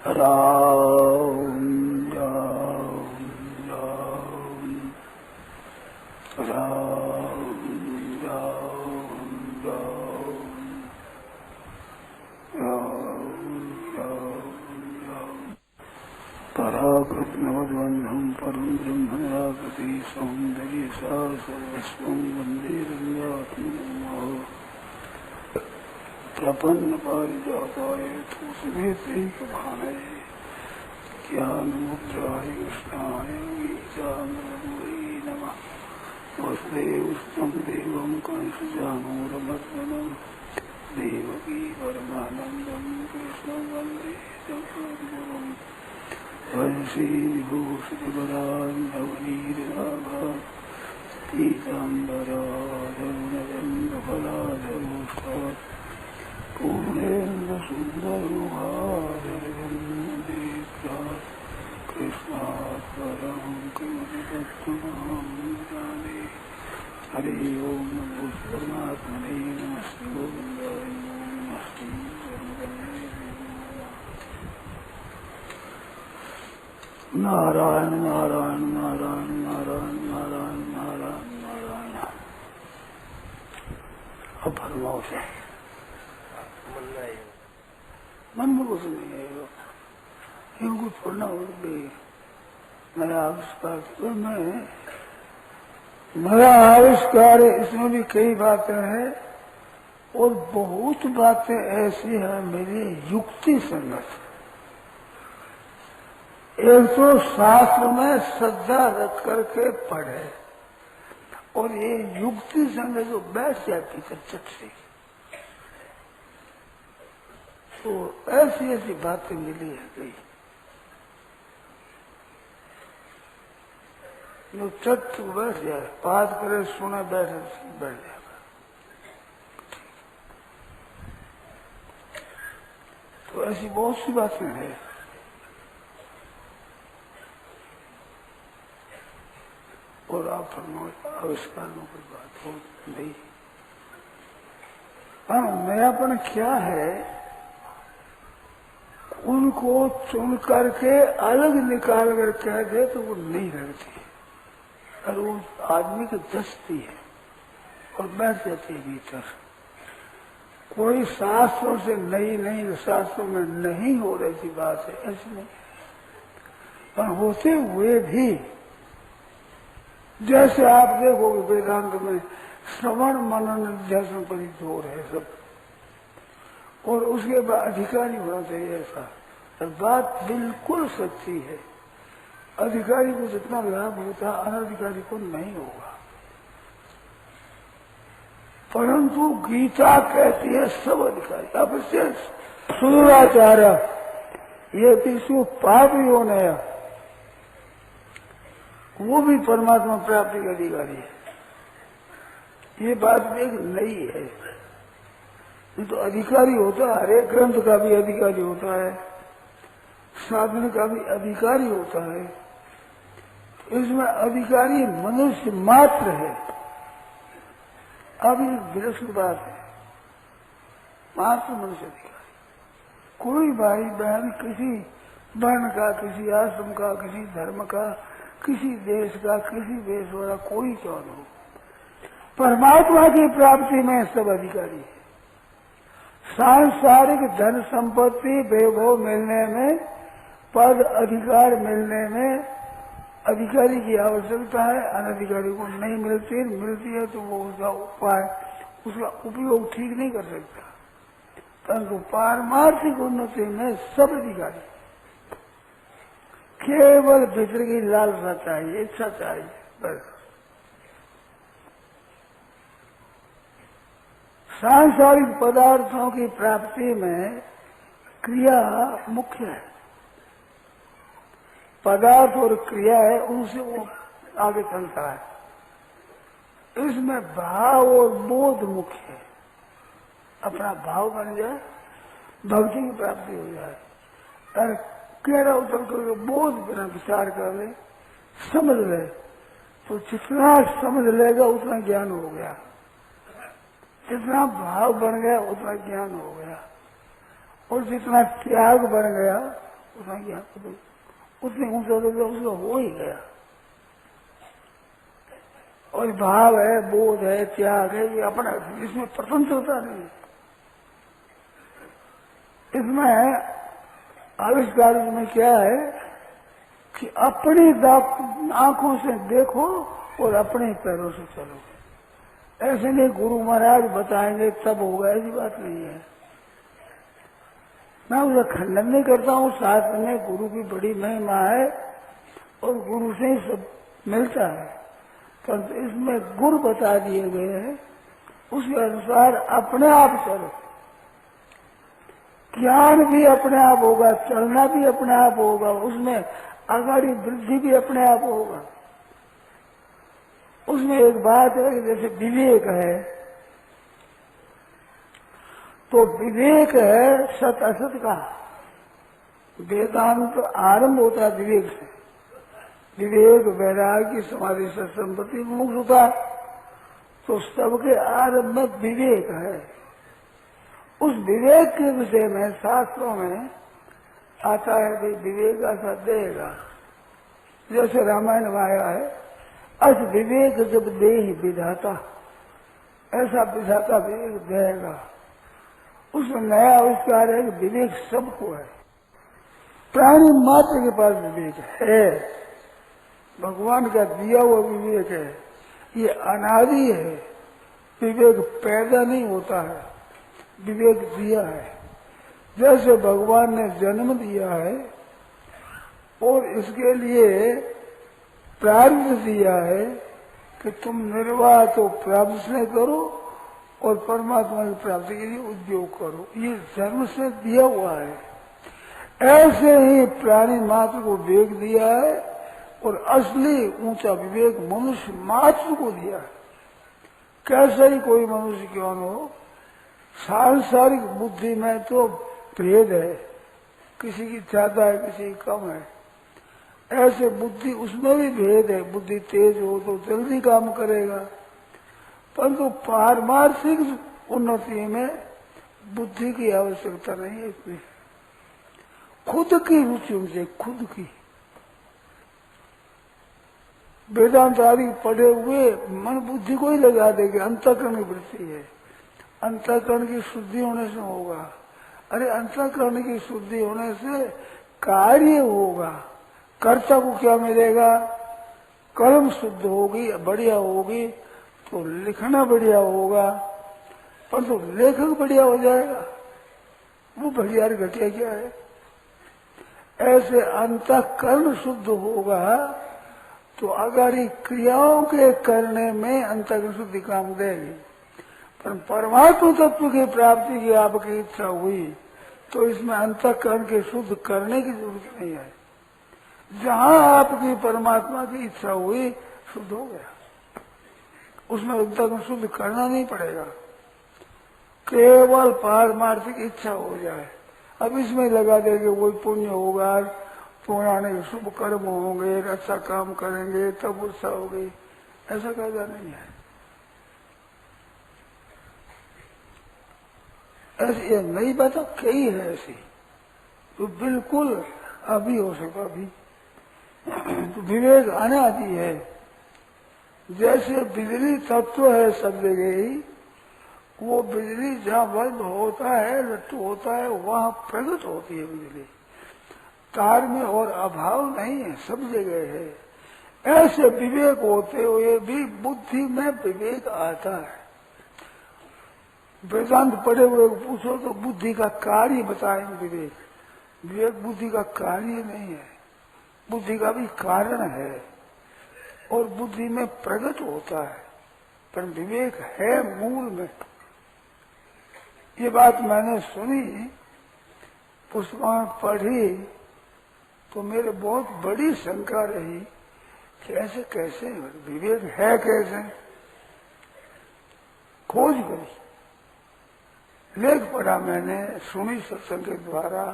राम राम राम राम राम राम राम पराकृतनवद्वन्धं परं ब्रह्मनिराकृति सौन्दर्य सा सर्वस्वं वन्दे रम्यात्मनः प्रपन्न पारिजाताय तुलसीभानाय ज्ञानमुद्राय कृष्णाय गीतामृतमये नमः। वसुदेवसुतं देवं कंसचाणूरमर्दनं देवकी परमानन्दं कृष्णं वन्दे जगद्गुरुं। वंशीविभूषितबलान् नवनीतनाभान् पीताम्बराधरुणचन्द्रफलाधरोष्ठात् पूर्णेन्द्रसुन्दरमुखादरविन्देभ्यात् कृष्णात् परं किमपि तत्त्वमहं न जाने। हरि ओं नमो परमात्मने नमस्ते गोविन्दाय नमस्ते नारायण नारायण नारायण नारायण नारायण नारायण नारायण। अब फरमाओ से मन में कुछ नहीं है, इनको छोड़ना हो गई। मेरा आविष्कार तो मेरा आविष्कार है, इसमें भी कई बातें हैं और बहुत बातें ऐसी हैं मेरी युक्ति संगत। एक तो शास्त्र में श्रद्धा रख करके पढ़े और ये युक्ति संगत जो बैठ जाती है चट से, तो ऐसी ऐसी बातें मिली है गई जो चट बैठ जाए, बात करे सुने बैठे बैठ जाएगा। तो ऐसी बहुत सी बातें हैं। और आप आविष्कारों की बात हो नहीं। हाँ, नयापन क्या है, उनको चुन करके अलग निकाल कर कह दे तो वो नहीं रहती और वो आदमी की दस्ती है और बैठ जाती है भीतर। कोई शास्त्रों से नहीं शास्त्रों में नहीं हो रही बात है, ऐसी नहीं। पर होते हुए भी जैसे आप देखोगे वेदांत में श्रवण मनन निध्यासन पर ही जोर है सब, और उसके बाद अधिकारी होना चाहिए ऐसा। और बात बिल्कुल सच्ची है, अधिकारी को जितना लाभ होता है अनधिकारी को नहीं होगा। परंतु गीता कहती है सब अधिकारी। अब इससे सुदूराचार्य ये पिछू पाप योनि है, वो भी परमात्मा प्राप्ति का अधिकारी है। ये बात भी एक नई है। ये तो अधिकारी होता है, हर एक ग्रंथ का भी अधिकारी होता है, साधन का भी अधिकारी होता है। इसमें अधिकारी मनुष्य मात्र है। अब ये विलक्षण बात है, मात्र मनुष्य अधिकारी। कोई भाई बहन किसी वर्ण का, किसी आश्रम का, किसी धर्म का, किसी देश का, किसी देश वाला कोई कौन हो, परमात्मा की प्राप्ति में सब अधिकारी है। सांसारिक धन संपत्ति वैभव मिलने में, पद अधिकार मिलने में अधिकारी की आवश्यकता है, अनधिकारी को नहीं मिलती है तो वो उसका उपाय, उसका उपयोग ठीक नहीं कर सकता। परंतु पारमार्थिक उन्नति में सब अधिकारी, केवल भीतर की लालसा चाहिए, इच्छा चाहिए बस। सांसारिक पदार्थों की प्राप्ति में क्रिया मुख्य है। पदार्थ और क्रिया है, उनसे वो आगे चलता है। इसमें भाव और बोध मुख्य है। अपना भाव बन जाए, भक्ति की प्राप्ति हो जाए। और केड़ा उतर करके बोध बिना विचार कर ले, समझ ले, तो जितना समझ लेगा उतना ज्ञान हो गया। जितना भाव बन गया उतना ज्ञान हो गया, और जितना त्याग बन गया उसने क्या करो, उतने ऊंचा तो उसका हो ही गया। और भाव है, बोध है, त्याग है, ये अपना, इसमें स्वतंत्रता नहीं है। इसमें आविष्कार में क्या है कि अपनी आंखों से देखो और अपने पैरों से चलो। ऐसे नहीं गुरु महाराज बताएंगे तब होगा, ऐसी बात नहीं है। मैं उसका खंडन नहीं करता हूँ, शास्त्र में गुरु की बड़ी महिमा है और गुरु से ही सब मिलता है, परंतु इसमें गुरु बता दिए गए हैं, उसके अनुसार अपने आप चलो। ज्ञान भी अपने आप होगा, चलना भी अपने आप होगा, उसमें आगाड़ी वृद्धि भी अपने आप होगा। उसमें एक बात है कि जैसे विवेक है, तो विवेक है सत असत का। वेदांत आरंभ होता है विवेक से। विवेक, वैराग्य, समाधि, सत्संपत्ति, मुमुक्षुता, तो सबके आरंभ में विवेक है। उस विवेक के विषय में शास्त्रों में आता है कि विवेक ऐसा देगा, जैसे रामायण में आया है, अस विवेक जब दे ही विधाता, ऐसा विधाता विवेक देगा। उसमें नया आविष्कार है कि विवेक सबको है, प्राणी मात्र के पास विवेक है, भगवान का दिया हुआ विवेक है, ये अनादि है। विवेक पैदा नहीं होता है, विवेक दिया है। जैसे भगवान ने जन्म दिया है और इसके लिए प्रारब्ध दिया है कि तुम निर्वाह तो प्राप्त से करो और परमात्मा की प्राप्ति के लिए उद्योग करो, ये जन्म से दिया हुआ है। ऐसे ही प्राणी मात्र को विवेक दिया है और असली ऊंचा विवेक मनुष्य मात्र को दिया है। कैसे ही कोई मनुष्य क्यों न हो, सांसारिक बुद्धि में तो भेद है, किसी की ज्यादा है, किसी की कम है। ऐसे बुद्धि उसमें भी भेद है, बुद्धि तेज हो तो जल्दी काम करेगा, परंतु पारमार्थिक उन्नति में बुद्धि की आवश्यकता नहीं है। इसमें खुद की रुचि से, खुद की वेदांत आदि पढ़े हुए मन बुद्धि को ही लगा देगा, अंतःकरण की वृत्ति है, अंतःकरण की शुद्धि होने से होगा। अरे अंतःकरण की शुद्धि होने से कार्य होगा, कर्ता को क्या मिलेगा, कलम शुद्ध होगी, बढ़िया होगी तो लिखना बढ़िया होगा, परंतु लेखक बढ़िया हो जाएगा, वो बढ़िया घटिया क्या है। ऐसे अंतःकरण शुद्ध होगा तो आगाड़ी क्रियाओं के करने में अंतःकरण शुद्धि काम देगी। पर परमात्मा तत्व की प्राप्ति की आपकी इच्छा हुई तो इसमें अंतःकरण के शुद्ध करने की जरूरत नहीं है। जहां आपकी परमात्मा की इच्छा हुई, शुद्ध हो गया, उसमें अंतःकरण शुद्ध करना नहीं पड़ेगा, केवल पारमार्थिक इच्छा हो जाए। अब इसमें लगा देंगे वही पुण्य होगा, पुराने शुभ कर्म होंगे, अच्छा काम करेंगे तब उत्साह होगी, ऐसा कहना नहीं है। ऐसी ये नई बात कई है ऐसी, तो बिल्कुल अभी हो सकता अभी तो विवेक अनादि है। जैसे बिजली तत्व है सब जगह ही, वो बिजली जहाँ बल्ब होता है, लट्टू होता है, वहाँ प्रकट होती है बिजली, तार में और अभाव नहीं है, सब जगह है। ऐसे विवेक होते हुए भी बुद्धि में विवेक आता है। वेदांत पढ़े हुए को पूछो तो बुद्धि का कार्य बताएंगे विवेक। विवेक बुद्धि का कार्य नहीं है, बुद्धि का भी कारण है और बुद्धि में प्रकट होता है, पर विवेक है मूल में। ये बात मैंने सुनी, पुस्तकों में पढ़ी, तो मेरे बहुत बड़ी शंका रही कि ऐसे कैसे विवेक है, कैसे खोज करी, लेख पढ़ा मैंने, सुनी सत्संग के द्वारा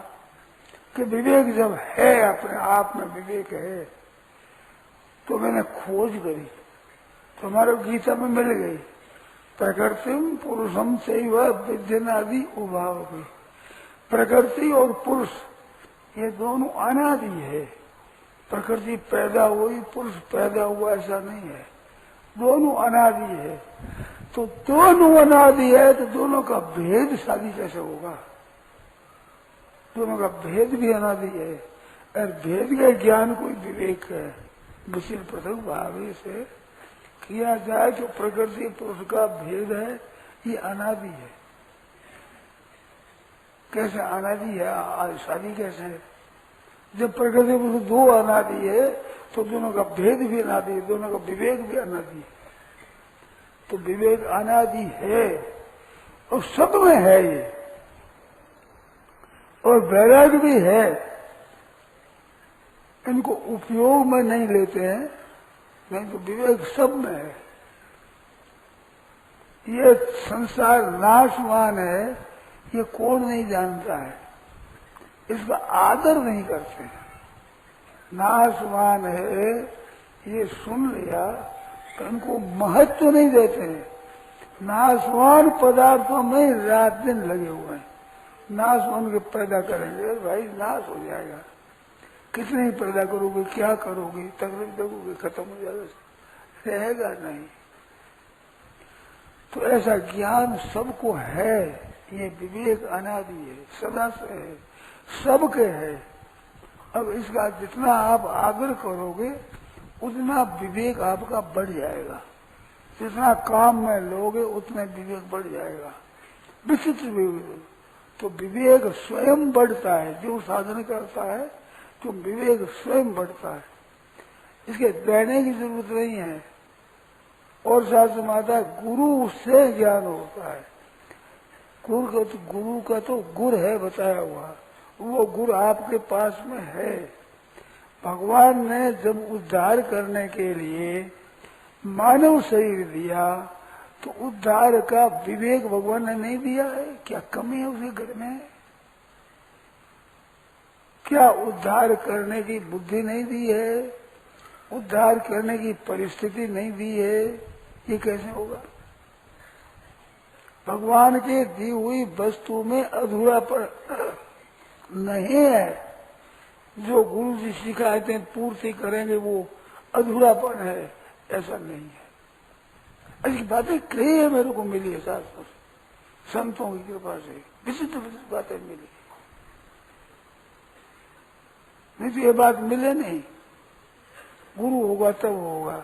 कि विवेक जब है, अपने आप में विवेक है, तो मैंने खोज करी, तो हमारे गीता में मिल गई, प्रकृतिम पुरुषम चैव विद्यनादि उभाव। प्रकृति और पुरुष ये दोनों अनादि है। प्रकृति पैदा हुई, पुरुष पैदा हुआ, ऐसा नहीं है। दोनों अनादि है। तो दोनों अनादि है तो दोनों का भेद शादी कैसे होगा? दोनों का भेद भी अनादि है। और भेद का ज्ञान कोई विवेक है, विशेष पृथक भाव से किया जाए तो प्रकृति पुरुष का भेद है, ये अनादि है। कैसे अनादि है? शादी कैसे है? जब प्रकृति पुरुष दो अनादि है तो दोनों का भेद भी अनादि है, दोनों का विवेक भी अनादि है। तो विवेक अनादि है और सब में है ये, और वैराग्य भी है। इनको उपयोग में नहीं लेते हैं, नहीं तो विवेक सब में है। ये संसार नाशवान है, ये कौन नहीं जानता है, इसका आदर नहीं करते। नाशवान है ये सुन लिया तो इनको महत्व नहीं देते हैं। नाशवान पदार्थों में रात दिन लगे हुए हैं। नाशवान के पैदा करेंगे भाई, नाश हो जाएगा। कितने ही पैदा करोगे, क्या करोगे, तकलीफ दोगे, खत्म हो जाएगा, रहेगा नहीं। तो ऐसा ज्ञान सबको है। ये विवेक अनादि है, सदा से है, सबके है। अब इसका जितना आप आग्रह करोगे उतना विवेक आपका बढ़ जाएगा। जितना काम में लोगे उतना विवेक बढ़ जाएगा। विचित्र विवेक तो विवेक स्वयं बढ़ता है। जो साधन करता है तो विवेक स्वयं बढ़ता है, इसके देने की जरूरत नहीं है। और शास्त्र माता गुरु से ज्ञान होता है। गुरु का तो गुर है बताया हुआ, वो गुरु आपके पास में है। भगवान ने जब उद्धार करने के लिए मानव शरीर दिया तो उद्धार का विवेक भगवान ने नहीं दिया है। क्या कमी है उसके घर में? क्या उद्धार करने की बुद्धि नहीं दी है? उद्धार करने की परिस्थिति नहीं दी है? ये कैसे होगा? भगवान के दी हुई वस्तु में अधूरापन नहीं है। जो गुरु जी सिखाते पूर्ति करेंगे वो अधूरापन है, ऐसा नहीं है। ऐसी बातें कही है, मेरे को मिली है शास्त्र संतों की कृपा से, विचित्र विचित्र बातें मिली। नहीं तो ये बात मिले नहीं। गुरु होगा तब होगा,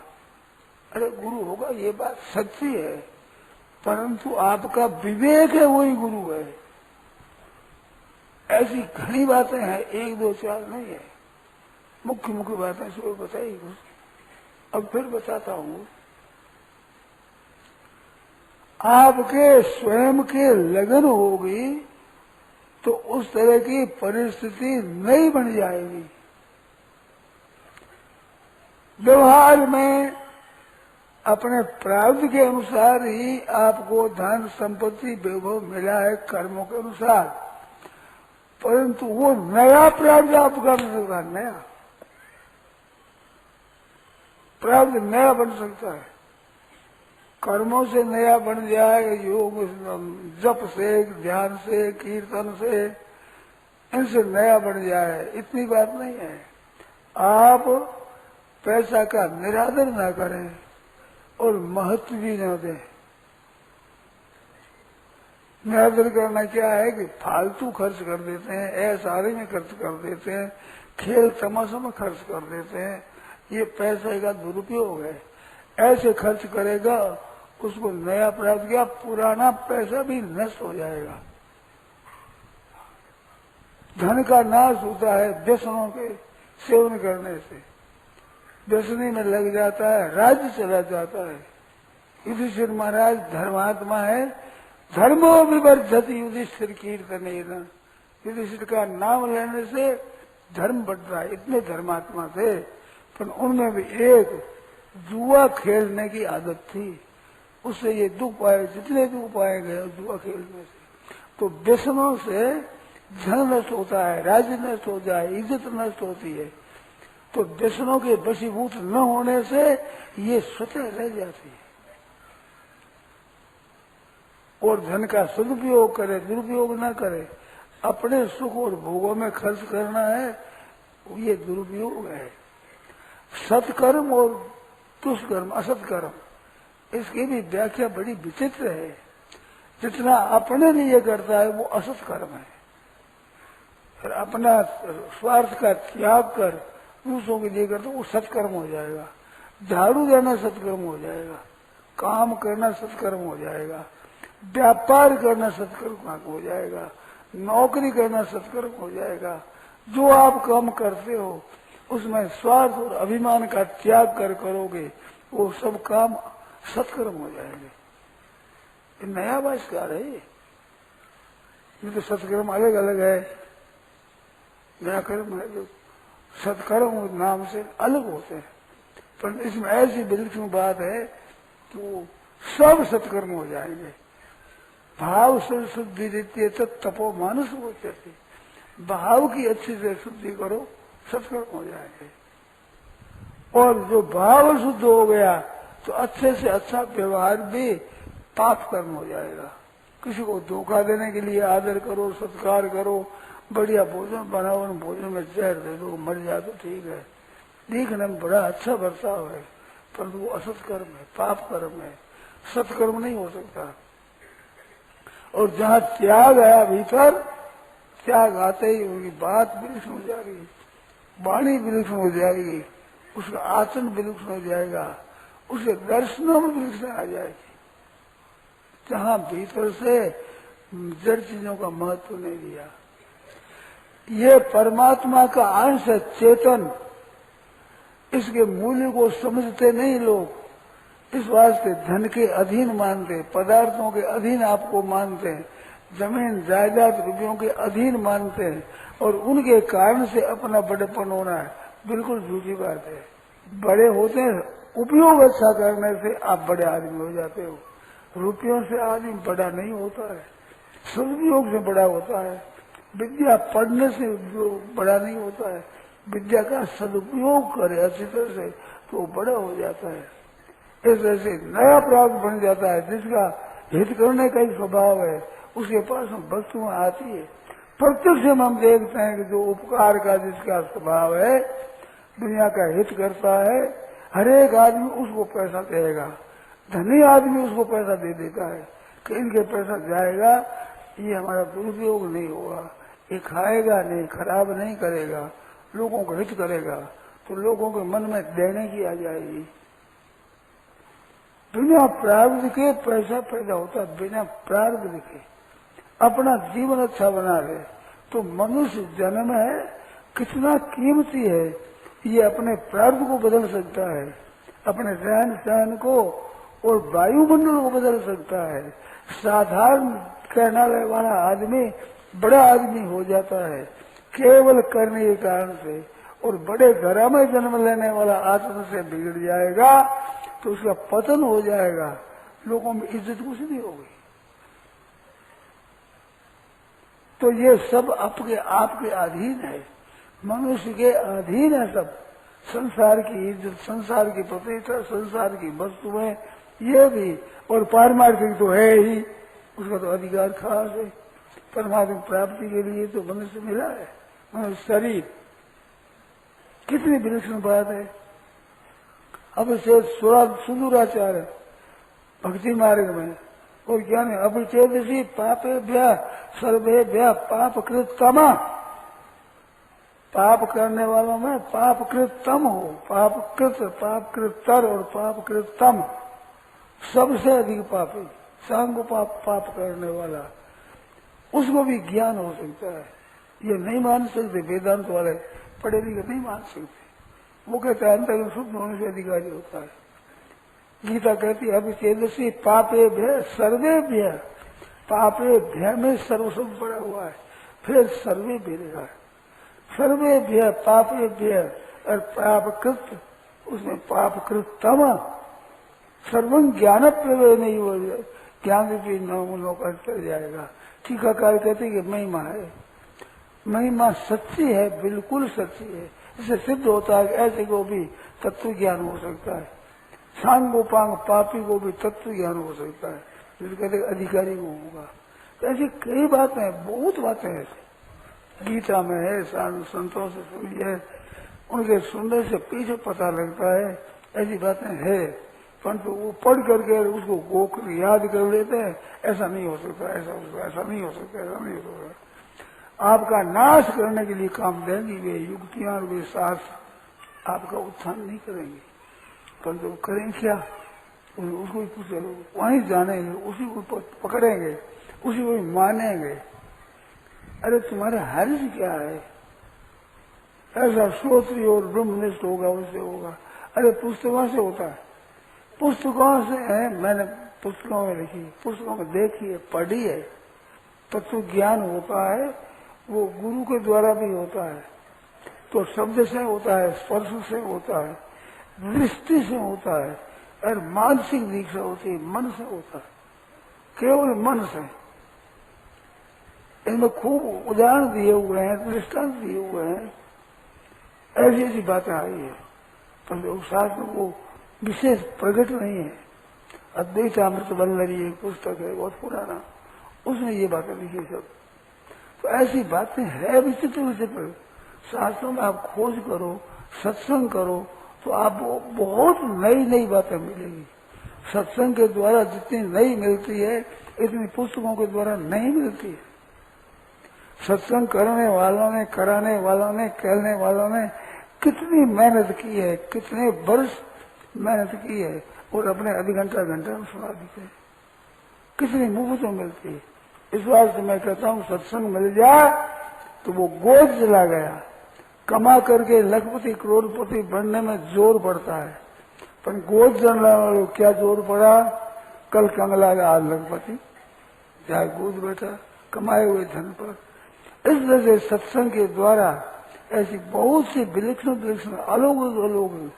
अरे गुरु होगा ये बात सच्ची है, परंतु आपका विवेक है वही गुरु है। ऐसी घनी बातें हैं, एक दो चार नहीं है। मुख्य मुख्य बातें सुबह बताई कुछ, अब फिर बताता हूँ। आपके स्वयं के लगन होगी तो उस तरह की परिस्थिति नहीं बन जाएगी। व्यवहार में अपने प्रारब्ध के अनुसार ही आपको धन संपत्ति वैभव मिला है कर्मों के अनुसार, परंतु वो नया प्रारब्ध आप कर सकता, नया प्रारब्ध नया बन सकता है। कर्मों से नया बन जाए, योग जप से, ध्यान से, कीर्तन से, इनसे नया बन जाए, इतनी बात नहीं है। आप पैसा का निरादर ना करें और महत्व भी न दें। निरादर करना क्या है कि फालतू खर्च कर देते हैं, ऐसारे में खर्च कर देते हैं, खेल तमाशा में खर्च कर देते हैं। ये पैसे का दुरुपयोग है। ऐसे खर्च करेगा उसको नया प्राप्त किया, पुराना पैसा भी नष्ट हो जाएगा। धन का नाश होता है व्यसनों के सेवन करने से। व्यसनी में लग जाता है, राज्य चला जाता है। युधिष्ठिर महाराज धर्मात्मा है, धर्मो विवर्धति युधिष्ठिर कीर्तन। युधिष्ठिर का नाम लेने से धर्म बढ़ रहा है, इतने धर्मात्मा थे। पर उनमें भी एक जुआ खेलने की आदत थी, उससे ये दुख पाए, जितने दुख पाए गए जुआ खेलने से। तो व्यसनों से धन नष्ट होता है, राज्य नष्ट हो जाए, इज्जत नष्ट होती है। तो व्यसनों के वशीभूत न होने से ये स्वतः रह जाती है और धन का सदुपयोग करे, दुरुपयोग न करे। अपने सुख और भोगों में खर्च करना है, ये दुरुपयोग है। सत्कर्म और दुष्कर्म, असत्कर्म, इसकी भी व्याख्या बड़ी विचित्र है। जितना अपने लिए करता है वो असत्कर्म है, फिर अपना स्वार्थ का त्याग कर दूसरों के लिए करता वो सत्कर्म हो जाएगा। झाड़ू देना सत्कर्म हो जाएगा, काम करना सत्कर्म हो जाएगा, व्यापार करना सत्कर्म हो जाएगा, नौकरी करना सत्कर्म हो जाएगा। जो आप काम करते हो उसमें स्वार्थ और अभिमान का त्याग कर करोगे, वो सब काम सत्कर्म हो जाएंगे। ये नया आविष्कार है। ये तो सत्कर्म अलग अलग है, नया कर्म है जो सत्कर्म नाम से अलग होते हैं। पर इसमें ऐसी विलक्षण बात है कि वो सब सत्कर्म हो जाएंगे। भाव से शुद्धि देती है तो तपो मानुष हो जाती, भाव की अच्छी से शुद्धि करो, सत्कर्म हो जाएंगे। और जो भाव शुद्ध हो गया तो अच्छे से अच्छा व्यवहार भी पाप कर्म हो जाएगा। किसी को धोखा देने के लिए आदर करो, सत्कार करो, बढ़िया भोजन बनाओ, भोजन में जहर दे दो, मर जाए तो ठीक है, देखने में बड़ा अच्छा बर्ताव है, परंतु वो असत कर्म है, पाप कर्म है, सत्कर्म नहीं हो सकता। और जहाँ त्याग आया भीतर, त्याग आते ही उनकी बात विलक्षण हो जाएगी, वाणी विलक्षण हो जाएगी, उसका आचरण विलक्षण हो जाएगा, उसके दर्शनों में विलक्षण आ जाएगी। जहाँ भीतर से जड़ चीजों का महत्व नहीं दिया। ये परमात्मा का अंश है, चेतन, इसके मूल्य को समझते नहीं लोग, इस वास्ते धन के अधीन मानते, पदार्थों के अधीन आपको मानते हैं, जमीन जायदाद रुपयों के अधीन मानते हैं, और उनके कारण से अपना बड़ेपन होना है, बिल्कुल झूठी बात है। बड़े होते हैं उपयोग अच्छा करने से, आप बड़े आदमी हो जाते हो। रुपयों से आदमी बड़ा नहीं होता है, सदुपयोग से बड़ा होता है। विद्या पढ़ने से बड़ा नहीं होता है, विद्या का सदुपयोग करे अच्छी तरह से तो बड़ा हो जाता है। इस तरह से नया प्राप्त बन जाता है, जिसका हित करने का ही स्वभाव है, उसके पास वस्तुएं आती है। प्रत्यक्ष में हम देखते हैं कि जो उपकार का जिसका स्वभाव है, दुनिया का हित करता है, हर एक आदमी उसको पैसा देगा, धनी आदमी उसको पैसा दे देता है कि इनके पैसा जाएगा, ये हमारा दुरुपयोग नहीं होगा, ये खाएगा नहीं, खराब नहीं करेगा, लोगों को हित करेगा, तो लोगों के मन में देने की आ जाएगी। बिना प्रारब्ध के पैसा पैदा होता, बिना प्रारब्ध के अपना जीवन अच्छा बना रहे तो मनुष्य जन्म है कितना कीमती है। ये अपने प्रारब्ध को बदल सकता है, अपने रहन सहन को और वायुमंडल को बदल सकता है। साधारण कहने वाला आदमी बड़ा आदमी हो जाता है केवल करने के कारण से, और बड़े घर में जन्म लेने वाला आत्मा से बिगड़ जाएगा तो उसका पतन हो जाएगा, लोगों में इज्जत कुछ नहीं होगी। तो ये सब आपके अधीन है, मनुष्य के अधीन है सब। संसार की इज्जत, संसार की प्रतिष्ठा, संसार की वस्तुएं, ये भी, और पारमार्थिक तो है ही, उसका तो अधिकार खास है। परमात्मा प्राप्ति के लिए तो मनुष्य मिला है, मनुष्य शरीर, कितनी विलक्षण बात है। अब से सुदूराचार्य भक्ति मार्ग में और क्या नहीं, अभिचेदसी पापेभ्यः सर्वेभ्यः पापकृततमा, पाप करने वालों में पापकृततम हो, पापकृतर और पापकृततम, सबसे अधिक पापी, सांग पाप करने वाला, उसको भी ज्ञान हो सकता है। ये नहीं मान सकते वेदांत वाले, पढ़े लिखे नहीं मान सकते। वो कहते हैं अंतर्गत शुद्ध होने से अधिकारी होता है। गीता कहती है अभिचेदसी पापेभ्यः सर्वेभ्यः, पापेभ्यः में सर्व शब्द पड़ा हुआ है, फिर सर्वे भेदेगा, सर्वेभ्यः पापेभ्यः और पापकृत, उसमें पापकृततम, सर्वं ज्ञान प्रवेश नहीं हो, ज्ञान भी नौ का चल जाएगा। टीकाकार कहते कि महिमा है, महिमा सच्ची है, बिल्कुल सच्ची है। इससे सिद्ध होता है ऐसे को भी तत्व ज्ञान हो सकता है, सांगोपांग पापी को भी तत्व ज्ञान हो सकता है, जिसे कहते अधिकारी को होगा। तो ऐसी कई बातें हैं, बहुत बातें हैं ऐसी। गीता में है, साधु संतों से सुनी है, उनके सुनने से पीछे पता लगता है, ऐसी बातें है, परंतु वो पढ़ करके उसको गोकर याद कर लेते हैं, ऐसा नहीं हो सकता, ऐसा नहीं हो सकता, ऐसा नहीं हो सकता। आपका नाश करने के लिए काम देंगी वे युक्तियां और वे शास्त्र, आपका उत्थान नहीं करेंगे, परंतु करें क्या, उसको वहीं जानेंगे, उसी को पकड़ेंगे, उसी को मानेंगे। अरे तुम्हारा हर्ज क्या है, ऐसा श्रोत्री और ब्रह्मनिष्ठ होगा, उससे होगा। अरे पुस्तकों से होता है, पुस्तकों से है, मैंने पुस्तकों में लिखी, पुस्तकों में देखी है, पढ़ी है। तत्व ज्ञान होता है वो गुरु के द्वारा भी होता है, तो शब्द से होता है, स्पर्श से होता है, दृष्टि से होता है, और मानसिक दीक्षा होती है, मन से होता है, केवल मन से। इनमें खूब उदाहरण दिए हुए हैं, दृष्टांत दिए हुए हैं, ऐसी ऐसी बातें आई है, पर शास्त्र में वो विशेष प्रकट नहीं है। अद्वैतामृत वल्लरी एक पुस्तक है, बहुत पुराना, उसमें ये बातें लिखी सब। तो ऐसी बातें है विचित्र विचित्र, शास्त्रों में आप खोज करो, सत्संग करो, तो आपको बहुत नई नई बातें मिलेगी। सत्संग के द्वारा जितनी नई मिलती है, इतनी पुस्तकों के द्वारा नहीं मिलती है। सत्संग करने वालों ने, कराने वालों ने, कहने वालों ने कितनी मेहनत की है, कितने वर्ष मेहनत की है, और अपने आधे घंटा में सुना देते हैं। कितनी मुफ्त में मिलती है। इस वास्ते मैं कहता हूँ सत्संग मिल जाए तो वो गोद चला गया। कमा करके लखपति करोड़पति बनने में जोर पड़ता है, पर गोद जलने वालों क्या जोर पड़ा, कल कंगला गया आज लखपति, चाहे गोद बैठा कमाए हुए धन पर। इस वजह से सत्संग के द्वारा ऐसी बहुत सी विलक्षण विलक्षण अलौकिक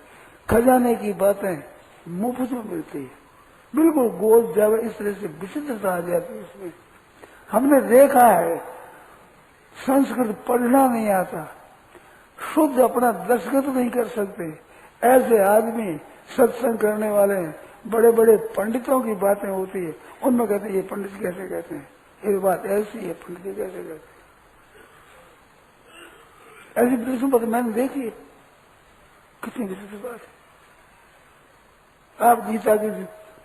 खजाने की बातें मुफ्त में मिलती है, बिल्कुल गोद जावे, इस तरह से विचित्रता आ जाती है इसमें। हमने देखा है, संस्कृत पढ़ना नहीं आता, शुद्ध अपना दस्तखत नहीं कर सकते, ऐसे आदमी सत्संग करने वाले हैं। बड़े बड़े पंडितों की बातें होती है, उनमें कहते हैं ये पंडित कैसे कहते हैं, ये बात ऐसी है, पंडित कैसे कहते हैं, ऐसी विचित्र बात मैंने देखी है। कितनी विचित्र बात है। आप गीता की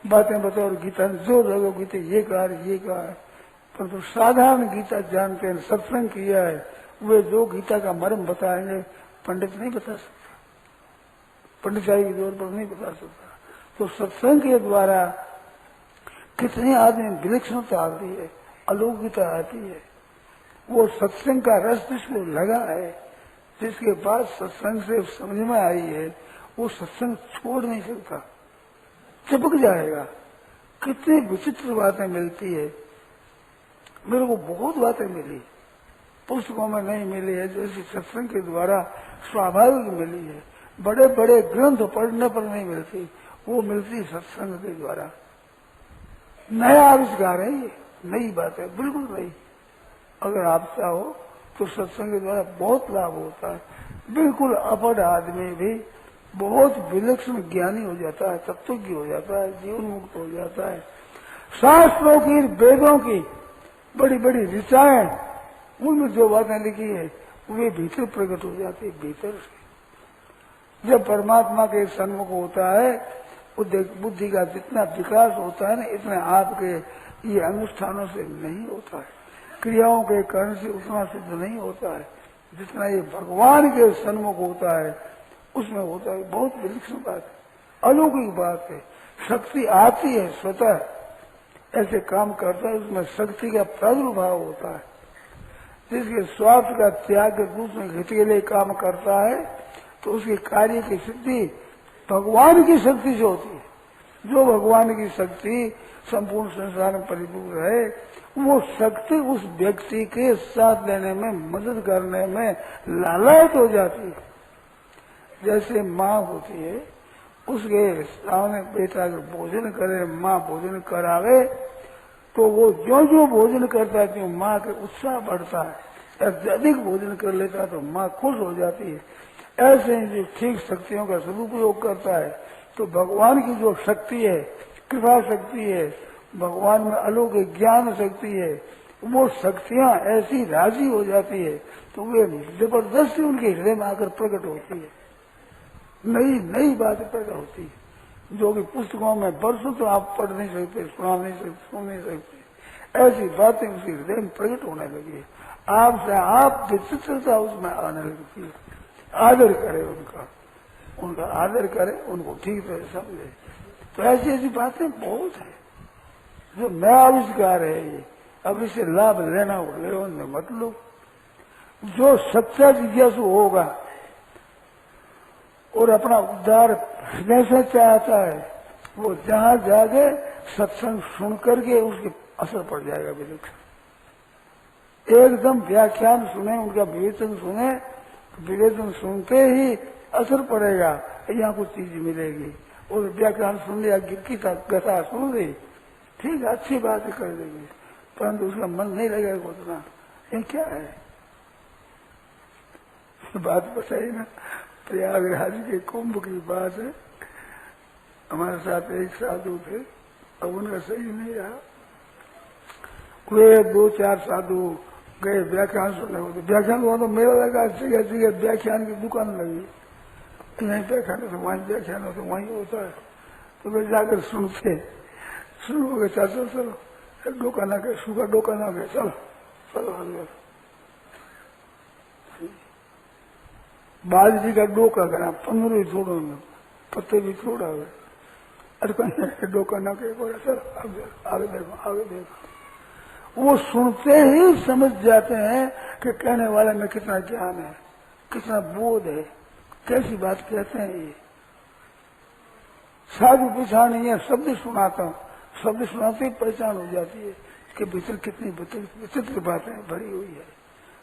बातें बताओ, गीता में जोर लगो, गीता ये कहा है, परंतु साधारण गीता जानते हैं, सत्संग किया है, वे जो गीता का मर्म बताएंगे पंडित नहीं बता सकता, पंडिताई के जोर पर नहीं बता सकता। तो सत्संग के द्वारा कितने आदमी विलक्षणता आती है, अलौकिकता आती है। वो सत्संग का रस जिसको लगा है, जिसके बाद सत्संग से समझ में आई है, वो सत्संग छोड़ नहीं सकता, चिपक जाएगा। कितनी विचित्र बातें मिलती है, मेरे को बहुत बातें मिली, पुस्तकों में नहीं मिली है, जैसे सत्संग के द्वारा स्वाभाविक मिली है। बड़े बड़े ग्रंथ पढ़ने पर नहीं मिलती, वो मिलती सत्संग के द्वारा। नया आविष्कार है ये, नई बात है, बिल्कुल नई। अगर आप चाहो तो सत्संग के द्वारा बहुत लाभ होता है। बिल्कुल अपढ़ आदमी भी बहुत विलक्षण ज्ञानी हो जाता है, तत्वज्ञ हो जाता है, जीवन मुक्त हो जाता है। शास्त्रों की, वेदों की बड़ी बड़ी ऋचाएं, उनमें जो बातें लिखी है वे भीतर प्रकट हो जाती है, भीतर से। जब परमात्मा के सन्मुख होता है, बुद्धि का जितना विकास होता है ना, इतना आपके ये अनुष्ठानों से नहीं होता है, क्रियाओं के कारण से उतना सिद्ध नहीं होता है, जितना ये भगवान के सन्मुख होता है उसमें होता है। बहुत विलक्षण बात है, अलौकिक बात है। शक्ति आती है स्वतः, ऐसे काम करता है, उसमें शक्ति का प्रादुर्भाव होता है। जिसके स्वार्थ का त्याग रूप में घटेले काम करता है, तो उसके कार्य की सिद्धि भगवान की शक्ति से होती है। जो भगवान की शक्ति संपूर्ण संसार में परिपूर्ण है, वो शक्ति उस व्यक्ति के साथ लेने में, मदद करने में लालायत हो जाती है। जैसे माँ होती है, उसके सामने बेटा अगर भोजन करे, माँ भोजन करावे, तो वो जो जो भोजन करता है तो माँ के उत्साह बढ़ता है। अधिक भोजन कर लेता है तो माँ खुश हो जाती है। ऐसे जो ठीक शक्तियों का सदुपयोग करता है, तो भगवान की जो शक्ति है, कृपा शक्ति है, भगवान में अलौकिक ज्ञान शक्ति है, वो शक्तियां ऐसी राजी हो जाती है तो वे जबरदस्ती उनके हृदय में आकर प्रकट होती है, नई नई बातें पैदा होती है जो कि पुस्तकों में बरसों तो आप पढ़ नहीं सकते, सुना नहीं सकते, सुन नहीं सकते। ऐसी बातें उसके हृदय में प्रकट होने लगी है, आपसे आप विचित्रता उसमें आने लगती है। आदर करे उनका आदर करे, उनको ठीक तरह समझे। तो ऐसी ऐसी बातें बहुत है जो नया आविष्कार है ये, अब इसे लाभ लेना हो ले मत लो। जो सच्चा जिज्ञासु होगा और अपना उद्धार हृदय से चाहता है वो जहां जाके सत्संग सुन करके उसके असर पड़ जाएगा। विलक्षण एकदम व्याख्यान सुने, उनका विवेचन सुने, विवेचन सुनते ही असर पड़ेगा, यहाँ कुछ चीज मिलेगी। और व्याख्यान सुन लिया, गिरकी का गथा सुन ली, ठीक है अच्छी बात कर देंगे, परंतु उसका मन नहीं लगेगा उतना। ये क्या है बात बताई ना, प्रयागराज के कुंभ की बात है। हमारे साथ एक साधु थे, अब उनका सही नहीं रहा, वे 2-4 साधु गए व्याख्यान सुनने को। व्याख्यान हुआ तो मेला लगा, जगह जगह व्याख्यान की दुकान लगी, नहीं व्याख्यान हो तो वहीं व्याख्यान हो तो वहीं होता है। तो वे जाकर सुनते, शुरू हो गए, चलो चलो डोका ना गए, सूखा डोका ना गए, चलो चलो अंदर। बाज जी का डोका करा, 15 छोड़ो, पत्ते भी छोड़ा हुए, अरे कहीं डोका ना गए, बोला चलो आगे देखो आगे देखो। वो सुनते ही समझ जाते हैं कि कहने वाले में कितना ज्ञान है, कितना बोध है, कैसी बात कहते हैं ये। साधु पूछा नहीं है, शब्द सुनाता हूँ, शब्द सुनाते ही पहचान हो जाती है कि भीतर कितनी विचित्र बातें भरी हुई है।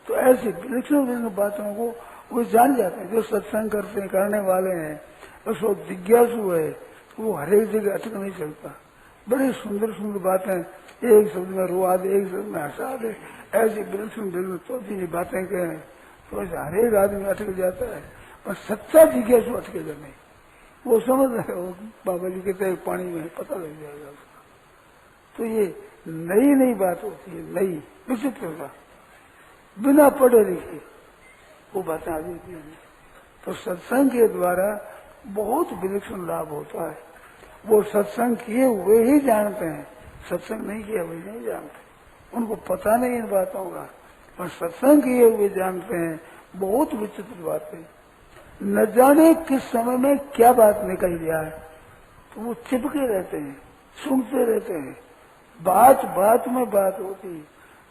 तो ऐसी विलक्षण बातों को वो जान जाते हैं। जो सत्संग करने वाले हैं, उसको जिज्ञासु है, वो हरेक जगह अटक नहीं सकता। बड़ी सुंदर सुंदर बातें, एक शब्द में रुआ दे, एक शब्द में हंसा दे, ऐसी विलक्षण तो भी बातें कहें तो ऐसे हरेक आदमी अटक जाता है। पर सच्चा जिज्ञासु अटकेगा नहीं, वो समझ रहे हो बाबा जी कहते हैं पानी में पता लग जाएगा उसका। तो ये नई नई बात होती है, नई विचित्रता, बिना पढ़े लिखे वो बातें आ जाती हैं। तो सत्संग के द्वारा बहुत विलक्षण लाभ होता है। वो सत्संग किए हुए ही जानते हैं, सत्संग नहीं किया हुए नहीं जानते, उनको पता नहीं इन बातों का, और सत्संग किए हुए जानते हैं बहुत विचित्र बातें। न जाने किस समय में क्या बात निकल जाए तो वो चिपके रहते हैं, सुनते रहते हैं। बात बात में बात होती है,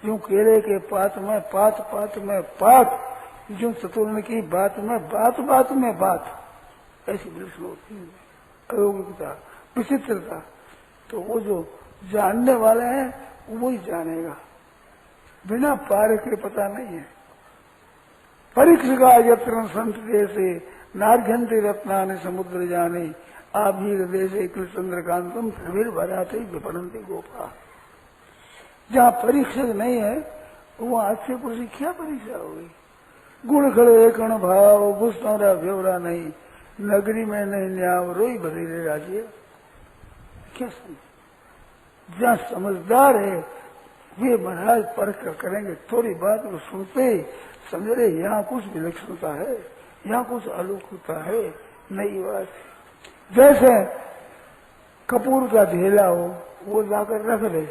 जो केले के पात में पात, पात में पात, जो चतुर्ण की बात में बात, बात में बात, ऐसी विलक्षण होती है अलौकिकता, विचित्रता। तो वो जो जानने वाले हैं वो ही जानेगा, बिना पार के पता नहीं है। परीक्षा यत्र संत देशे नार्घ्यंते रत्नानि समुद्र जाने आभीर देशे कृष्णचंद्रकांतम प्रवीर भराते विपणंती गोपा। जहाँ परीक्षक नहीं है वहाँ अच्छे पुरुष की क्या परीक्षा होगी। गुण खड़े कण भाव घुसनौरा व्यवरा नहीं, नगरी में नहीं न्याव रोई भरी रे राज्य। क्या समझ, जहाँ समझदार है वे महाराज परख करेंगे, थोड़ी बात को सुनते ही समझ रहे यहाँ कुछ विलक्षणता है, यहाँ कुछ अलौकिकता है, नई बात। जैसे कपूर का ढेला हो, वो लाकर रख दे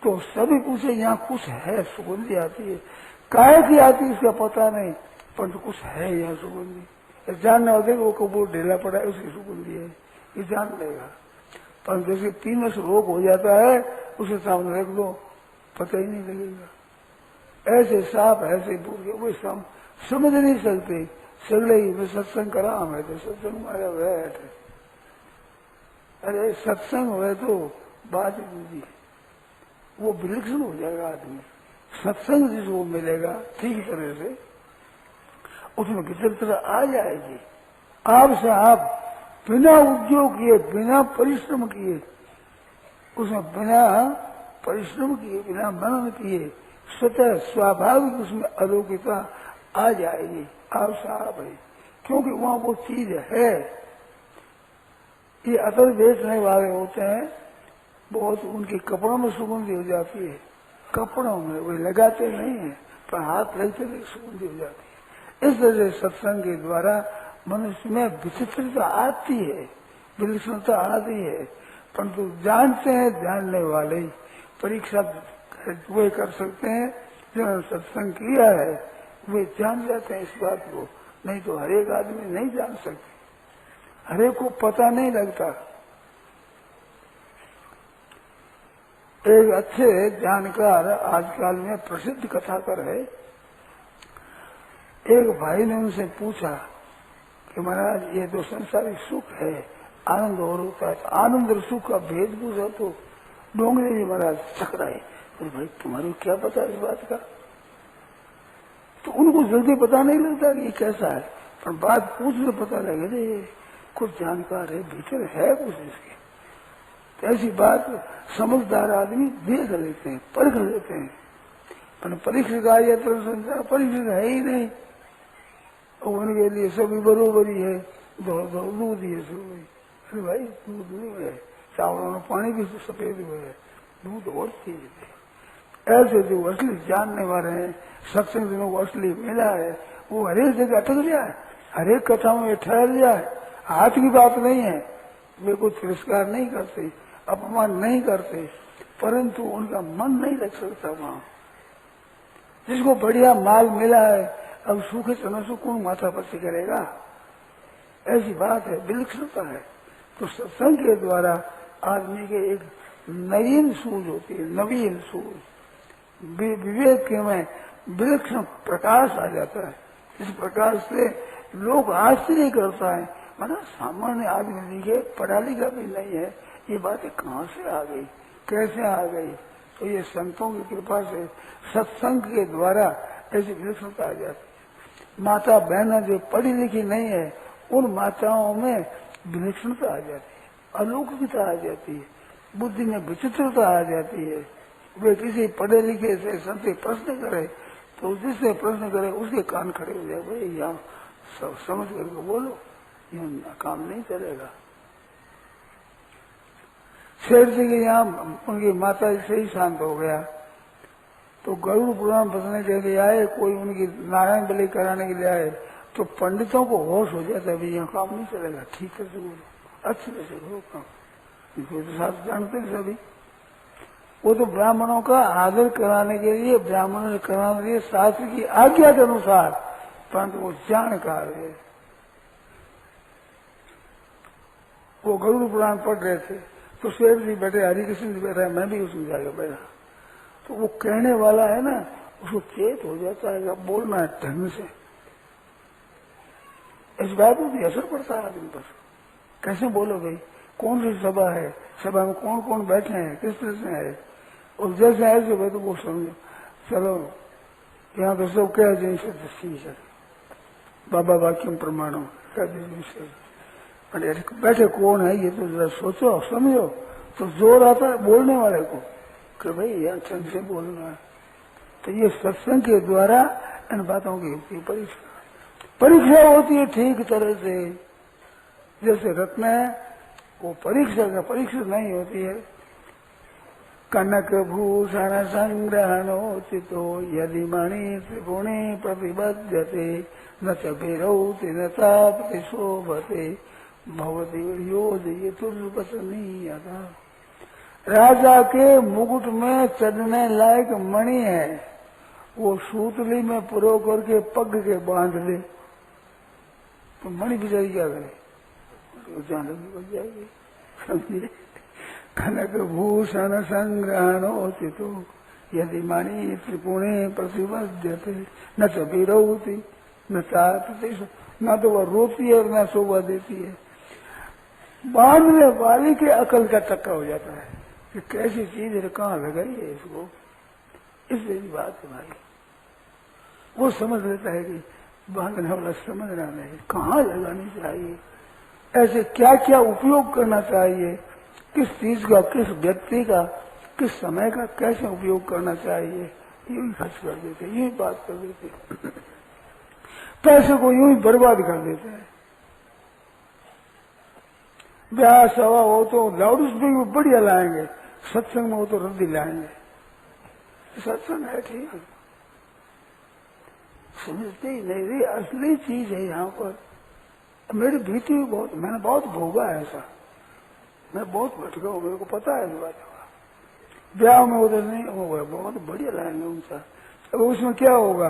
तो सभी पूछे यहाँ कुछ है, सुगंधी आती है, काहे की आती है इसका पता नहीं, परंतु कुछ है यहाँ सुगंधी। जानना होता है वो कपूर ढेला पड़ा है उसकी सुगंधी है, ये जान लेगा। पर जैसे पीने से रोग हो जाता है उसे सामने रख दो, पता ही नहीं लगेगा। ऐसे सांप ऐसे बूढ़े वो समझ नहीं सकते। सगड़े ही में सत्संग करा हमें तो सत्संग मारा बैठ, अरे सत्संग हुए तो बात दूजी, वो विलक्षण हो जाएगा आदमी। सत्संग जिसको मिलेगा ठीक तरह से उसमें विचित्रता आ जाएगी। आपसे आप बिना उद्योग किए, बिना परिश्रम किए, उसमें बिना परिश्रम किए, बिना मनन किए, स्वतः स्वाभाविक उसमें अलौकिकता आ जाएगी। आप साहब है, क्योंकि वहाँ वो चीज है। ये अतर बेचने वाले होते हैं, बहुत उनके कपड़ों में सुगंधी हो जाती है, कपड़ों में वे लगाते नहीं है, पर हाथ लगते नहीं सुगंधी हो जाती है। इस तरह से सत्संग के द्वारा मनुष्य में विचित्रता आती है, विलक्षणता आती है, परंतु जानते हैं जानने वाले ही। परीक्षा वे कर सकते हैं जिन्होंने सत्संग किया है, वे जान जाते हैं इस बात को, नहीं तो हर एक आदमी नहीं जान सकते, हर एक को पता नहीं लगता। एक अच्छे जानकार आजकल में प्रसिद्ध कथाकार है, एक भाई ने उनसे पूछा कि महाराज ये तो संसारिक सुख है, आनंद और होता है, आनंद और सुख का भेद पूछा तो डोंगरे जी महाराज चकराए। तो भाई तुम्हारे क्या पता इस बात का? तो उनको जल्दी पता नहीं लगता कि ये कैसा है, पर बात पूछने पता लगे रे कुछ जानकार है, भीतर है कुछ इसके। तो ऐसी बात समझदार आदमी देख लेते हैं, परख लेते हैं, पर परीक्षा या तो संसार परीक्षा है ही नहीं, और उनके लिए सभी बरोबरी है, दूध ही है सब। अरे भाई दूध नहीं है, चावलों में पानी भी सफेद हुआ है, दूध और चीज है। ऐसे जो असली जानने वाले हैं, सत्संग जिन्हों को असली मिला है, वो हरेक जगह अटक गया है, हरेक कथा में ठहर गया है। हाथ की बात नहीं है, वे कुछ तिरस्कार नहीं करते, अपमान नहीं करते, परंतु उनका मन नहीं लग सकता वहां। जिसको बढ़िया माल मिला है, अब सूखे चना से कौन माथा पच्ची करेगा? ऐसी बात है, विलक्षणता है। तो सत्संग के द्वारा आदमी के एक नवीन सूझ होती है, नवीन सूझ, विवेक में विलक्षण प्रकाश आ जाता है। इस प्रकाश से लोग आश्चर्य करता है, मतलब सामान्य आदमी लिखे पढ़ा लिखा भी नहीं है, ये बातें कहाँ से आ गई, कैसे आ गई? तो ये संतों की कृपा से सत्संग के द्वारा ऐसी विलक्षणता आ जाती है। माता बहना जो पढ़ी लिखी नहीं है, उन माताओं में विलक्षणता आ जाती है, अलौकिकता आ जाती है, बुद्धि में विचित्रता आ जाती है। वे किसी पढ़े लिखे से संत प्रश्न करे तो जिससे प्रश्न करे उसके कान खड़े हो जाए, भाई यहाँ सब समझ करके बोलो, यहाँ काम नहीं चलेगा। शेर जी के यहाँ उनकी माता से ही शांत हो गया, तो गरुड़ पुराण बसने के लिए आए, कोई उनकी नारायण बलि कराने के लिए आए, तो पंडितों को होश हो जाता है, भाई यहाँ काम नहीं चलेगा, ठीक है से बोलो, अच्छे से करो काम, इनको तो साथ जानते हैं सभी। वो तो ब्राह्मणों का आदर कराने के लिए, ब्राह्मणों से कराने के लिए शास्त्र की आज्ञा के अनुसार, परंतु वो जानकार है। वो गरुड़ पुराण पढ़ रहे थे, तो शेर जी बैठे, हरिकृष्ण जी बैठा, मैं भी उसमें जाकर बैठा, तो वो कहने वाला है ना, उसको चेत हो जाता है कि बोलना है ढंग से। इस बात में भी असर पड़ता है आदमी पर, कैसे बोलो भाई, कौन सी सभा है, सभा में कौन कौन बैठे हैं, किस तरह से है, और जैसे ऐसे भाई तो वो समझो, चलो यहाँ तो सब कह जैसे दस्ती बाबा वाक्यम प्रमाणों कह दीजिए, बैठे कौन है ये तो जरा सोचो समझो, तो जोर आता है बोलने वाले को कि भाई यहाँ ढंग से बोलना है। तो ये सत्संग के द्वारा इन बातों की होती है परीक्षा होती है ठीक तरह से। जैसे रत्न है वो परीक्षा का परीक्षा नहीं होती है। कनक भूषण संग्रहणोचितो यदि मणि त्रिगुणे प्रतिबध्यते न च विरौति न तापति शोभते भवति योजयितुर्वचनीयता। राजा के मुकुट में चढ़ने लायक मणि है, वो सूतली में पुरो करके पग के बांध ले तो मणि बिचारी क्या करे, जान बच जाएगी, समझिए। कनक भूषण संग्रहणोचितो यदि मणि त्रिपुणे प्रतिबध्यते न च विरौति न तापति, न तो वह रोती है और न शोभा देती है। बांधने वाली के अकल का टक्का हो जाता है कि कैसी चीज है, कहाँ लगाई है इसको, इसलिए बात है भाई। वो समझ लेता है कि बांधने वाला समझना नहीं, कहाँ लगानी चाहिए, ऐसे क्या क्या उपयोग करना चाहिए, किस चीज का, किस व्यक्ति का, किस समय का कैसे उपयोग करना चाहिए, यूं ही खर्च कर देते, यूं ही बात कर देते, पैसे को यूं ही बर्बाद कर देते हैं। ब्याह सभा हो तो लाउड स्पीकर बढ़िया लाएंगे, सत्संग में हो तो रद्दी लाएंगे। सत्संग है ठीक, समझते ही नहीं रही असली चीज है यहाँ पर। मेरी भीति भी बहुत, मैंने बहुत भोगा है ऐसा, मैं बहुत भटका हूँ, मेरे को पता है इस बात का। ब्याह में उधर नहीं होगा, बहुत बढ़िया लाएंगे उनका। अब उसमें क्या होगा,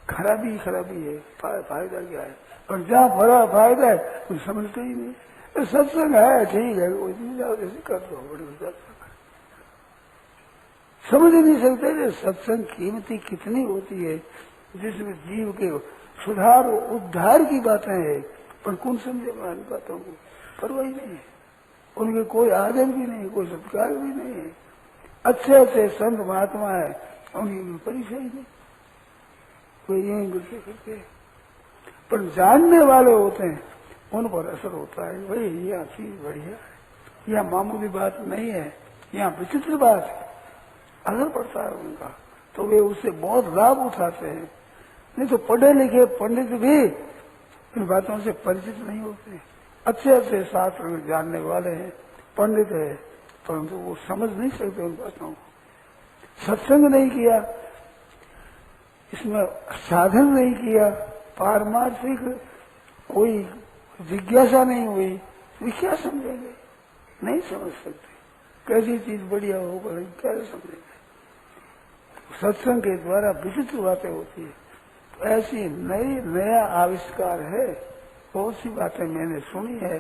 खराबी खराबी है, फायदा क्या है, और जहाँ बड़ा फायदा है कुछ समझते ही नहीं। तो सत्संग है ठीक है, इतनी जाओ जैसे कर दो, बड़ी सत्संग समझ ही नहीं सकते। सत्संग कीमती कितनी होती है, जिसमें जीव के सुधार उद्धार की बातें हैं, पर कौन समझे इन बातों को, परवाह ही नहीं है, उनके कोई आदर भी नहीं, कोई सत्कार भी नहीं है। अच्छे अच्छे संत महात्मा है, उनकी परिचय ही नहीं, कोई यही गुस्से करते हैं, पर जानने वाले होते हैं उन पर असर होता है। भाई यह चीज बढ़िया है, यह मामूली बात नहीं है, यहाँ विचित्र बात है, असर पड़ता है उनका, तो वे उससे बहुत लाभ उठाते हैं। नहीं तो पढ़े लिखे पंडित भी इन बातों से परिचित नहीं होते। अच्छे अच्छे शास्त्र में जानने वाले हैं, पंडित है, परंतु वो समझ नहीं सकते उन बातों को। सत्संग नहीं किया, इसमें साधन नहीं किया, पारमार्थिक कोई जिज्ञासा नहीं हुई, वे क्या समझेंगे, नहीं समझ सकते। कैसी चीज बढ़िया हो क्या समझेंगे। सत्संग के द्वारा विचित्र बातें होती है, तो ऐसी नया आविष्कार है। बहुत सी बातें मैंने सुनी है,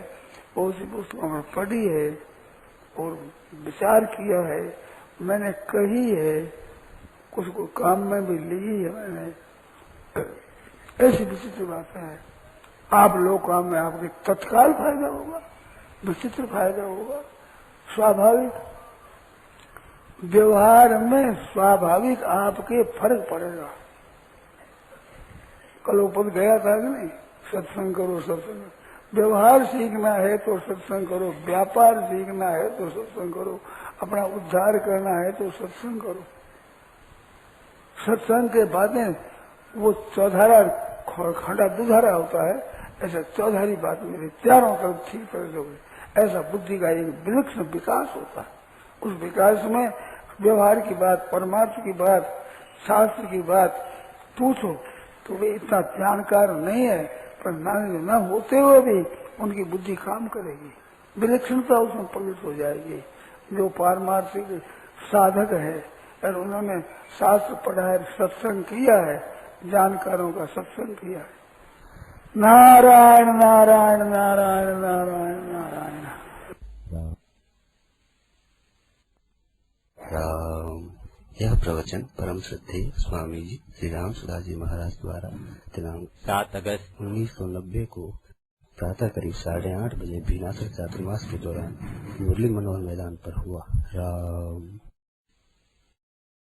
बहुत सी पुस्तकों में पढ़ी है और विचार किया है, मैंने कही है, कुछ को काम में भी ली है मैंने। ऐसी विचित्र बातें हैं। आप लोग काम में आपके तत्काल फायदा होगा, विचित्र फायदा होगा, स्वाभाविक व्यवहार में स्वाभाविक आपके फर्क पड़ेगा। कल ऊपर गया था कि नहीं, सत्संग करो सत्संग, व्यवहार सीखना है तो सत्संग करो, व्यापार सीखना है तो सत्संग करो, अपना उद्धार करना है तो सत्संग करो। सत्संग के बातें वो चौधारा खंडा दुधारा होता है, ऐसा चौधारी बात मेरे चारों तरफ ठीक तरह से, ऐसा बुद्धि का एक विलक्षण विकास होता है। उस विकास में व्यवहार की बात, परमार्थ की बात, शास्त्र की बात पूछो तो वे इतना जानकार नहीं है, पर न होते हुए भी उनकी बुद्धि काम करेगी, विलक्षणता उसमें प्रकट हो जाएगी। जो पारमार्थिक साधक है और उन्होंने शास्त्र पढ़ा है, सत्संग किया है, जानकारों का सत्संग किया है। नारायण नारायण नारायण नारायण नारायण। राम। यह प्रवचन परम श्रद्धेय स्वामी जी श्री राम सुधाजी महाराज द्वारा दिनांक 7 अगस्त 1990 को प्रातः करीब 8:30 बजे भीनासर चातुर्मास के दौरान मुरली मनोहर मैदान पर हुआ। राम।